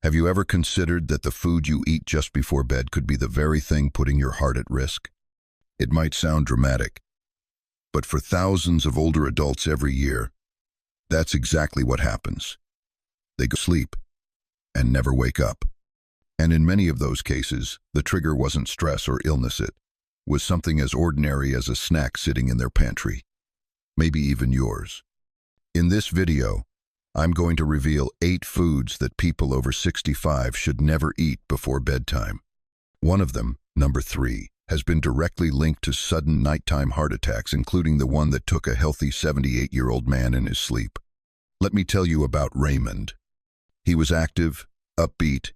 Have you ever considered that the food you eat just before bed could be the very thing putting your heart at risk? It might sound dramatic, but for thousands of older adults every year, that's exactly what happens. They go to sleep and never wake up. And in many of those cases, the trigger wasn't stress or illness, it was something as ordinary as a snack sitting in their pantry, maybe even yours. In this video, I'm going to reveal 8 foods that people over 65 should never eat before bedtime. One of them, number 3, has been directly linked to sudden nighttime heart attacks, including the one that took a healthy 78-year-old man in his sleep. Let me tell you about Raymond. He was active, upbeat,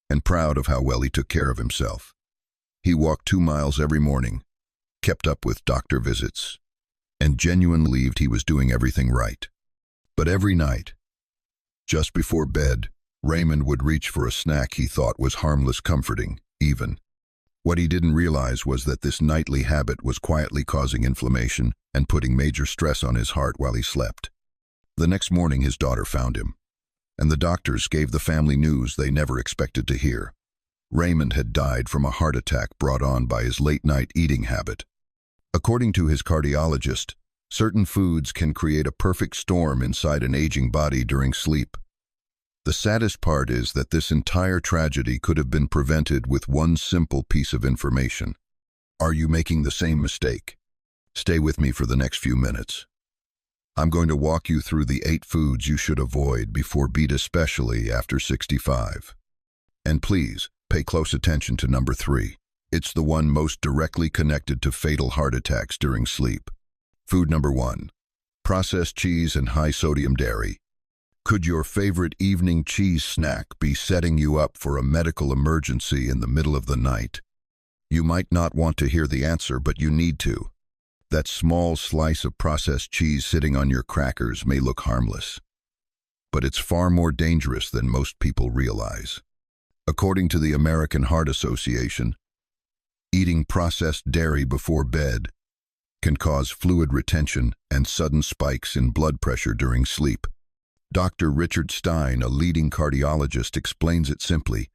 and proud of how well he took care of himself. He walked 2 miles every morning, kept up with doctor visits, and genuinely believed he was doing everything right. But every night, just before bed, Raymond would reach for a snack he thought was harmless, comforting, even. What he didn't realize was that this nightly habit was quietly causing inflammation and putting major stress on his heart while he slept. The next morning, his daughter found him, and the doctors gave the family news they never expected to hear. Raymond had died from a heart attack brought on by his late-night eating habit. According to his cardiologist, certain foods can create a perfect storm inside an aging body during sleep. The saddest part is that this entire tragedy could have been prevented with one simple piece of information. Are you making the same mistake? Stay with me for the next few minutes. I'm going to walk you through the 8 foods you should avoid before bed, especially after 65. And please, pay close attention to number 3. It's the one most directly connected to fatal heart attacks during sleep. Food number 1. Processed cheese and high-sodium dairy. Could your favorite evening cheese snack be setting you up for a medical emergency in the middle of the night? You might not want to hear the answer, but you need to. That small slice of processed cheese sitting on your crackers may look harmless, but it's far more dangerous than most people realize. According to the American Heart Association, eating processed dairy before bed can cause fluid retention and sudden spikes in blood pressure during sleep. Dr. Richard Stein, a leading cardiologist, explains it simply.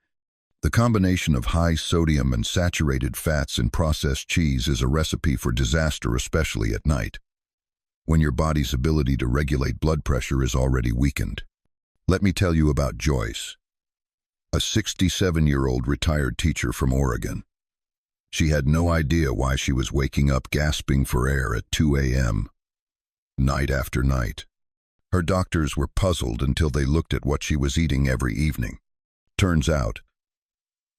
The combination of high sodium and saturated fats in processed cheese is a recipe for disaster, especially at night, when your body's ability to regulate blood pressure is already weakened. Let me tell you about Joyce, a 67-year-old retired teacher from Oregon. She had no idea why she was waking up gasping for air at 2 a.m., night after night. Her doctors were puzzled until they looked at what she was eating every evening. Turns out,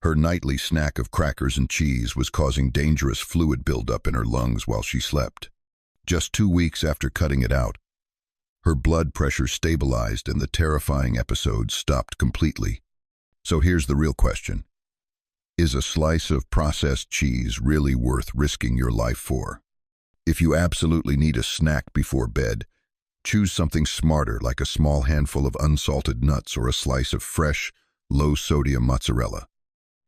her nightly snack of crackers and cheese was causing dangerous fluid buildup in her lungs while she slept. Just 2 weeks after cutting it out, her blood pressure stabilized and the terrifying episodes stopped completely. So here's the real question. Is a slice of processed cheese really worth risking your life for? If you absolutely need a snack before bed, choose something smarter, like a small handful of unsalted nuts or a slice of fresh, low-sodium mozzarella.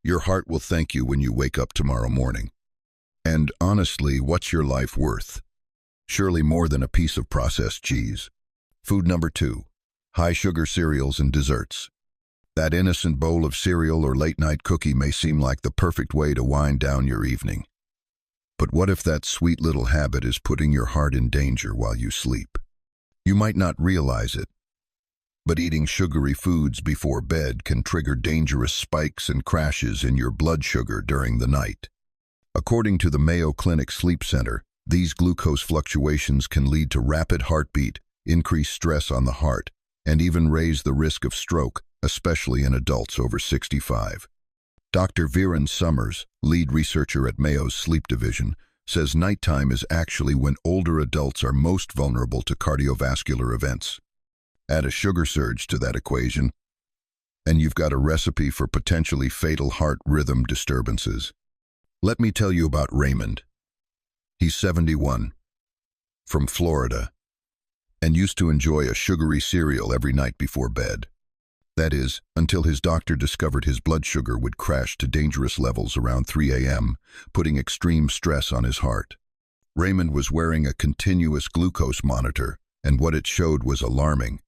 Your heart will thank you when you wake up tomorrow morning. And honestly, what's your life worth? Surely more than a piece of processed cheese. Food number 2. High-sugar cereals and desserts. That innocent bowl of cereal or late-night cookie may seem like the perfect way to wind down your evening. But what if that sweet little habit is putting your heart in danger while you sleep? You might not realize it, but eating sugary foods before bed can trigger dangerous spikes and crashes in your blood sugar during the night. According to the Mayo Clinic Sleep Center, these glucose fluctuations can lead to rapid heartbeat, increase stress on the heart, and even raise the risk of stroke, especially in adults over 65. Dr. Viren Summers, lead researcher at Mayo's Sleep Division, says nighttime is actually when older adults are most vulnerable to cardiovascular events. Add a sugar surge to that equation, and you've got a recipe for potentially fatal heart rhythm disturbances. Let me tell you about Raymond. He's 71, from Florida, and used to enjoy a sugary cereal every night before bed. That is, until his doctor discovered his blood sugar would crash to dangerous levels around 3 a.m., putting extreme stress on his heart. Raymond was wearing a continuous glucose monitor, and what it showed was alarming.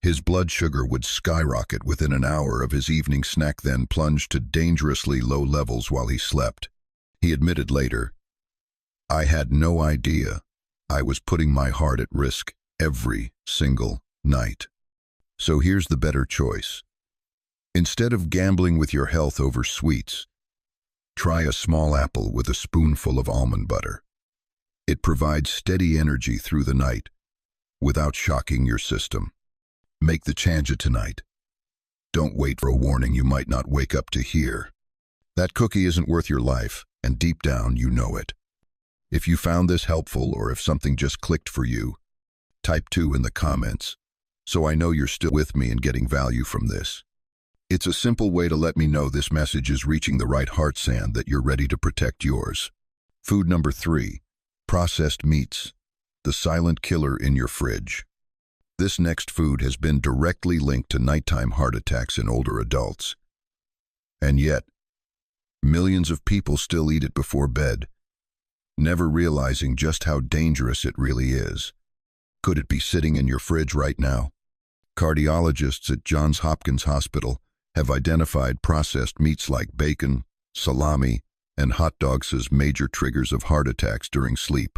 His blood sugar would skyrocket within an hour of his evening snack, then plunge to dangerously low levels while he slept. He admitted later, "I had no idea I was putting my heart at risk every single night." So here's the better choice. Instead of gambling with your health over sweets, try a small apple with a spoonful of almond butter. It provides steady energy through the night without shocking your system. Make the change tonight. Don't wait for a warning you might not wake up to hear. That cookie isn't worth your life, and deep down you know it. If you found this helpful, or if something just clicked for you, type 2 in the comments, so I know you're still with me and getting value from this. It's a simple way to let me know this message is reaching the right heart sand, that you're ready to protect yours. Food number 3, processed meats, the silent killer in your fridge. This next food has been directly linked to nighttime heart attacks in older adults. And yet, millions of people still eat it before bed, never realizing just how dangerous it really is. Could it be sitting in your fridge right now? Cardiologists at Johns Hopkins Hospital have identified processed meats like bacon, salami, and hot dogs as major triggers of heart attacks during sleep.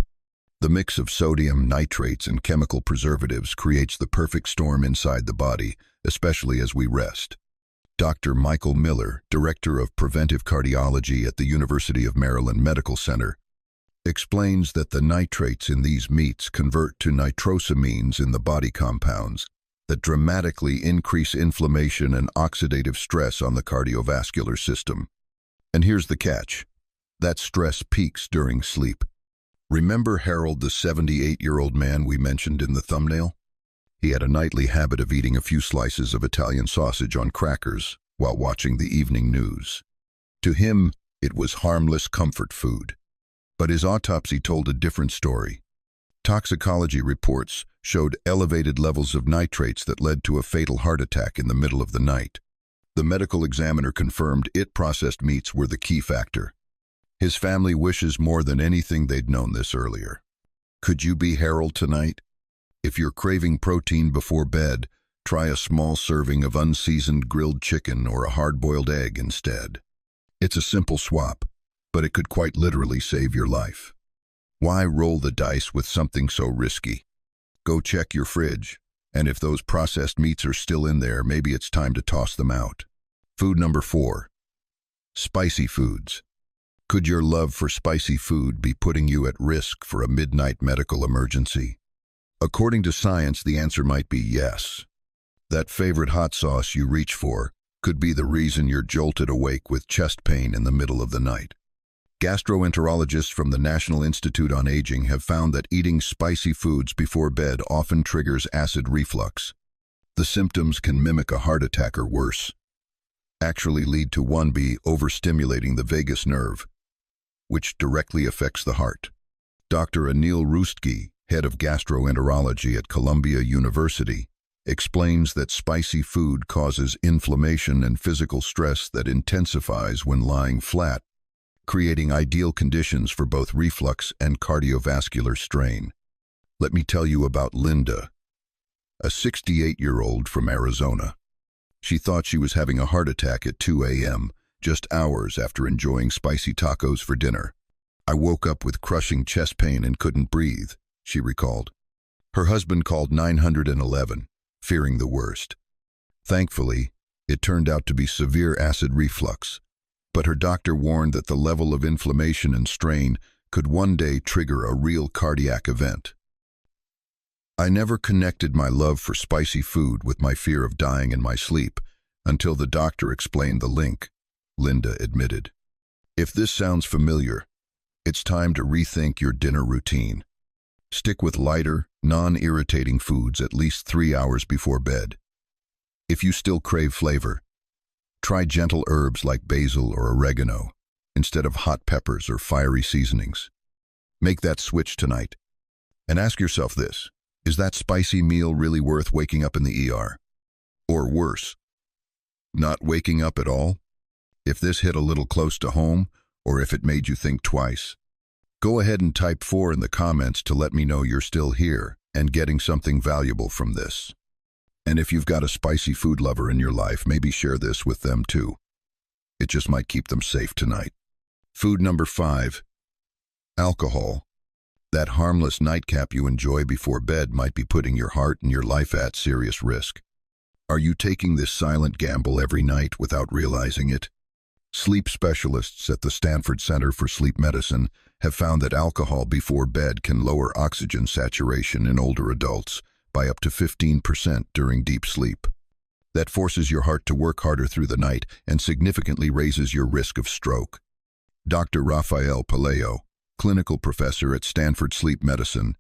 The mix of sodium, nitrates, and chemical preservatives creates the perfect storm inside the body, especially as we rest. Dr. Michael Miller, Director of Preventive Cardiology at the University of Maryland Medical Center, explains that the nitrates in these meats convert to nitrosamines in the body compounds that dramatically increase inflammation and oxidative stress on the cardiovascular system. And here's the catch: that stress peaks during sleep. Remember Harold, the 78-year-old man we mentioned in the thumbnail? He had a nightly habit of eating a few slices of Italian sausage on crackers while watching the evening news. To him, it was harmless comfort food. But his autopsy told a different story. Toxicology reports showed elevated levels of nitrates that led to a fatal heart attack in the middle of the night. The medical examiner confirmed processed meats were the key factor. His family wishes more than anything they'd known this earlier. Could you be Harold tonight? If you're craving protein before bed, try a small serving of unseasoned grilled chicken or a hard-boiled egg instead. It's a simple swap, but it could quite literally save your life. Why roll the dice with something so risky? Go check your fridge, and if those processed meats are still in there, maybe it's time to toss them out. Food number 4, spicy foods. Could your love for spicy food be putting you at risk for a midnight medical emergency? According to science, the answer might be yes. That favorite hot sauce you reach for could be the reason you're jolted awake with chest pain in the middle of the night. Gastroenterologists from the National Institute on Aging have found that eating spicy foods before bed often triggers acid reflux. The symptoms can mimic a heart attack or worse, actually lead to one be overstimulating the vagus nerve, which directly affects the heart. Dr. Anil Rustgi, head of gastroenterology at Columbia University, explains that spicy food causes inflammation and physical stress that intensifies when lying flat, creating ideal conditions for both reflux and cardiovascular strain. Let me tell you about Linda, a 68-year-old from Arizona. She thought she was having a heart attack at 2 a.m., just hours after enjoying spicy tacos for dinner. "I woke up with crushing chest pain and couldn't breathe," she recalled. Her husband called 911, fearing the worst. Thankfully, it turned out to be severe acid reflux, but her doctor warned that the level of inflammation and strain could one day trigger a real cardiac event. "I never connected my love for spicy food with my fear of dying in my sleep until the doctor explained the link," Linda admitted. If this sounds familiar, it's time to rethink your dinner routine. Stick with lighter, non-irritating foods at least 3 hours before bed. If you still crave flavor, try gentle herbs like basil or oregano instead of hot peppers or fiery seasonings. Make that switch tonight. And ask yourself this: is that spicy meal really worth waking up in the ER? Or worse, not waking up at all? If this hit a little close to home, or if it made you think twice, go ahead and type 4 in the comments to let me know you're still here and getting something valuable from this. And if you've got a spicy food lover in your life, maybe share this with them too. It just might keep them safe tonight. Food number 5. Alcohol. That harmless nightcap you enjoy before bed might be putting your heart and your life at serious risk. Are you taking this silent gamble every night without realizing it? Sleep specialists at the Stanford Center for Sleep Medicine have found that alcohol before bed can lower oxygen saturation in older adults by up to 15% during deep sleep. That forces your heart to work harder through the night and significantly raises your risk of stroke. Dr. Rafael Palayo, clinical professor at Stanford Sleep Medicine,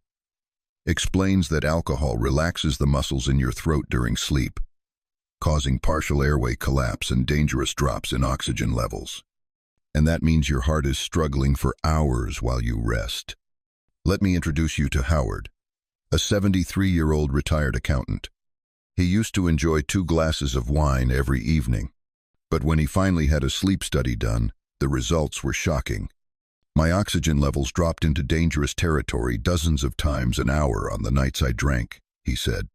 explains that alcohol relaxes the muscles in your throat during sleep, causing partial airway collapse and dangerous drops in oxygen levels. And that means your heart is struggling for hours while you rest. Let me introduce you to Howard, a 73-year-old retired accountant. He used to enjoy 2 glasses of wine every evening, but when he finally had a sleep study done, the results were shocking. My oxygen levels dropped into dangerous territory dozens of times an hour on the nights I drank, he said.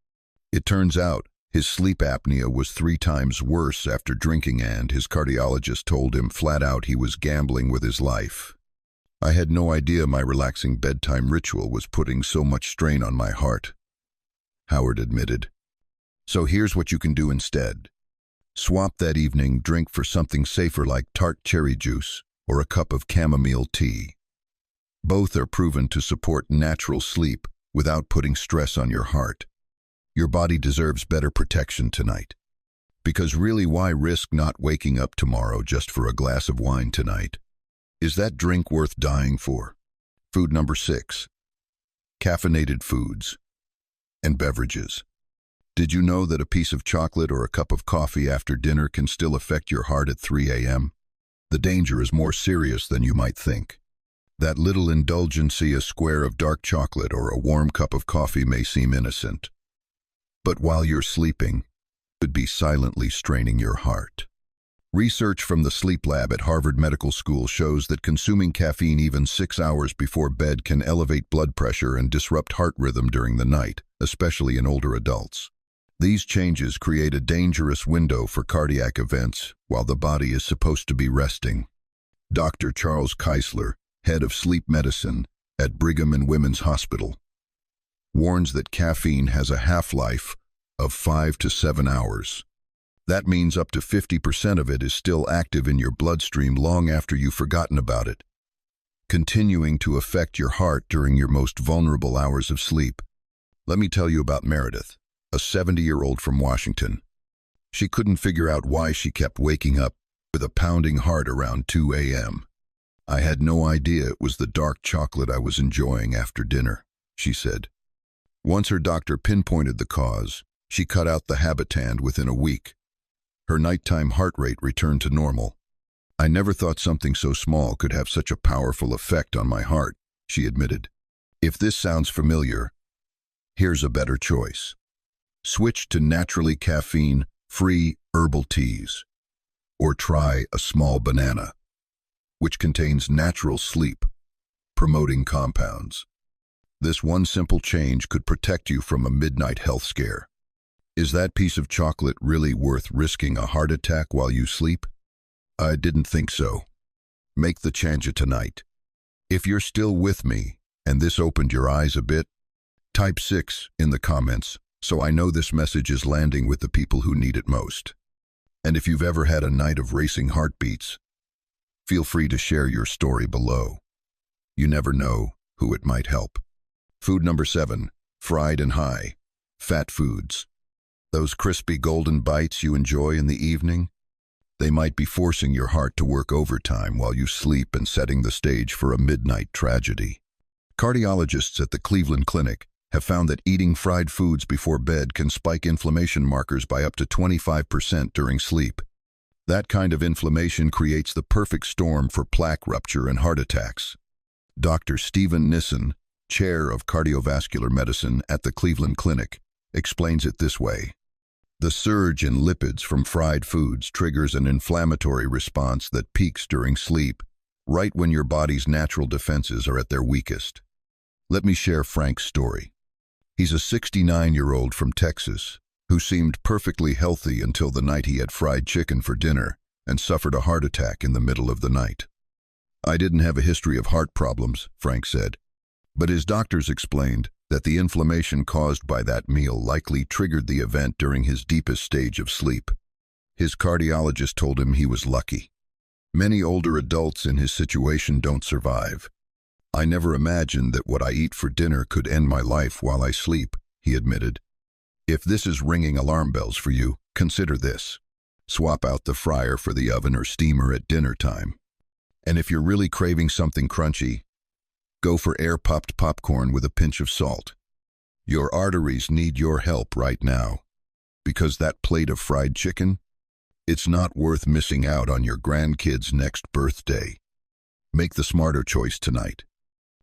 It turns out his sleep apnea was 3 times worse after drinking, and his cardiologist told him flat out he was gambling with his life. I had no idea my relaxing bedtime ritual was putting so much strain on my heart, Howard admitted. So here's what you can do instead. Swap that evening drink for something safer like tart cherry juice or a cup of chamomile tea. Both are proven to support natural sleep without putting stress on your heart. Your body deserves better protection tonight. Because really, why risk not waking up tomorrow just for a glass of wine tonight? Is that drink worth dying for? Food number 6. Caffeinated foods and beverages. Did you know that a piece of chocolate or a cup of coffee after dinner can still affect your heart at 3 a.m.? The danger is more serious than you might think. That little indulgency, a square of dark chocolate or a warm cup of coffee, may seem innocent, but while you're sleeping, could be silently straining your heart. Research from the sleep lab at Harvard Medical School shows that consuming caffeine even 6 hours before bed can elevate blood pressure and disrupt heart rhythm during the night, especially in older adults. These changes create a dangerous window for cardiac events while the body is supposed to be resting. Dr. Charles Keisler, head of sleep medicine at Brigham and Women's Hospital, warns that caffeine has a half-life of 5 to 7 hours. That means up to 50% of it is still active in your bloodstream long after you've forgotten about it, continuing to affect your heart during your most vulnerable hours of sleep. Let me tell you about Meredith, a 70-year-old from Washington. She couldn't figure out why she kept waking up with a pounding heart around 2 a.m. I had no idea it was the dark chocolate I was enjoying after dinner, she said. Once her doctor pinpointed the cause, she cut out the Habitant within a week. Her nighttime heart rate returned to normal. I never thought something so small could have such a powerful effect on my heart, she admitted. If this sounds familiar, here's a better choice. Switch to naturally caffeine-free herbal teas, or try a small banana, which contains natural sleep-promoting compounds. This one simple change could protect you from a midnight health scare. Is that piece of chocolate really worth risking a heart attack while you sleep? I didn't think so. Make the change tonight. If you're still with me and this opened your eyes a bit, type 6 in the comments so I know this message is landing with the people who need it most. And if you've ever had a night of racing heartbeats, feel free to share your story below. You never know who it might help. Food number 7, fried and high fat foods. Those crispy golden bites you enjoy in the evening, they might be forcing your heart to work overtime while you sleep and setting the stage for a midnight tragedy. Cardiologists at the Cleveland Clinic have found that eating fried foods before bed can spike inflammation markers by up to 25% during sleep. That kind of inflammation creates the perfect storm for plaque rupture and heart attacks. Dr. Stephen Nissen, chair of cardiovascular medicine at the Cleveland Clinic, explains it this way. The surge in lipids from fried foods triggers an inflammatory response that peaks during sleep, right when your body's natural defenses are at their weakest. Let me share Frank's story. He's a 69-year-old from Texas who seemed perfectly healthy until the night he had fried chicken for dinner and suffered a heart attack in the middle of the night. "I didn't have a history of heart problems," Frank said, but his doctors explained that the inflammation caused by that meal likely triggered the event during his deepest stage of sleep. His cardiologist told him he was lucky. "Many older adults in his situation don't survive. I never imagined that what I eat for dinner could end my life while I sleep," he admitted. If this is ringing alarm bells for you, consider this. Swap out the fryer for the oven or steamer at dinner time. And if you're really craving something crunchy, go for air-popped popcorn with a pinch of salt. Your arteries need your help right now, because that plate of fried chicken, it's not worth missing out on your grandkid's next birthday. Make the smarter choice tonight.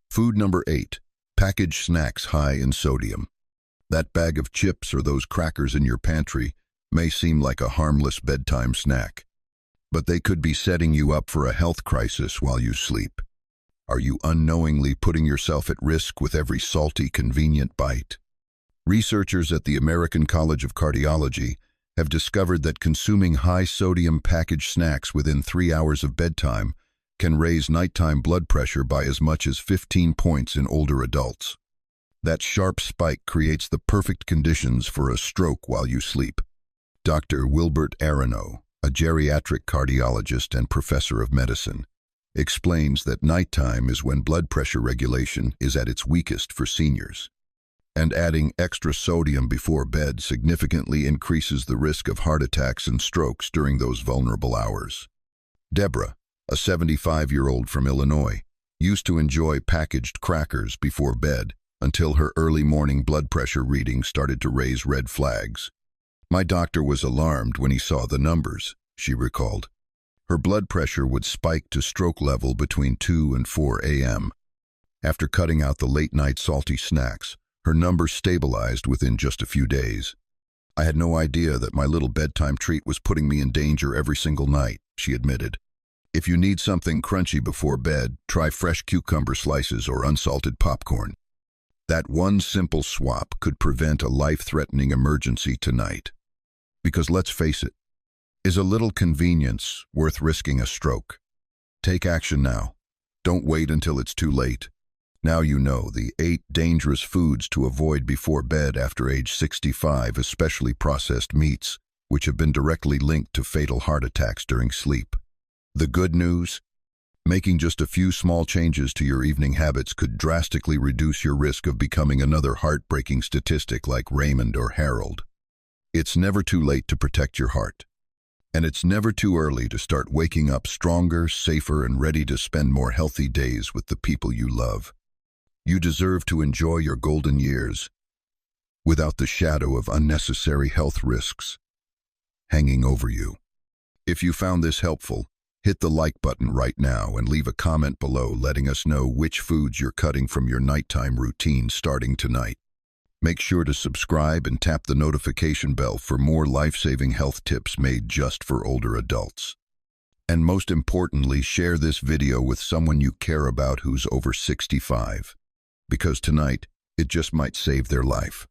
Food number 8, packaged snacks high in sodium. That bag of chips or those crackers in your pantry may seem like a harmless bedtime snack, but they could be setting you up for a health crisis while you sleep. Are you unknowingly putting yourself at risk with every salty, convenient bite? Researchers at the American College of Cardiology have discovered that consuming high-sodium packaged snacks within 3 hours of bedtime can raise nighttime blood pressure by as much as 15 points in older adults. That sharp spike creates the perfect conditions for a stroke while you sleep. Dr. Wilbert Aronow, a geriatric cardiologist and professor of medicine, explains that nighttime is when blood pressure regulation is at its weakest for seniors, and adding extra sodium before bed significantly increases the risk of heart attacks and strokes during those vulnerable hours. Deborah, a 75-year-old from Illinois, used to enjoy packaged crackers before bed until her early morning blood pressure reading started to raise red flags. "My doctor was alarmed when he saw the numbers," she recalled. Her blood pressure would spike to stroke level between 2 and 4 a.m. After cutting out the late-night salty snacks, her numbers stabilized within just a few days. "I had no idea that my little bedtime treat was putting me in danger every single night," she admitted. If you need something crunchy before bed, try fresh cucumber slices or unsalted popcorn. That one simple swap could prevent a life-threatening emergency tonight. Because let's face it, is a little convenience worth risking a stroke? Take action now. Don't wait until it's too late. Now you know the 8 dangerous foods to avoid before bed after age 65, especially processed meats, which have been directly linked to fatal heart attacks during sleep. The good news? Making just a few small changes to your evening habits could drastically reduce your risk of becoming another heartbreaking statistic like Raymond or Harold. It's never too late to protect your heart. And it's never too early to start waking up stronger, safer, and ready to spend more healthy days with the people you love. You deserve to enjoy your golden years without the shadow of unnecessary health risks hanging over you. If you found this helpful, hit the like button right now and leave a comment below letting us know which foods you're cutting from your nighttime routine starting tonight. Make sure to subscribe and tap the notification bell for more life-saving health tips made just for older adults. And most importantly, share this video with someone you care about who's over 65, because tonight, it just might save their life.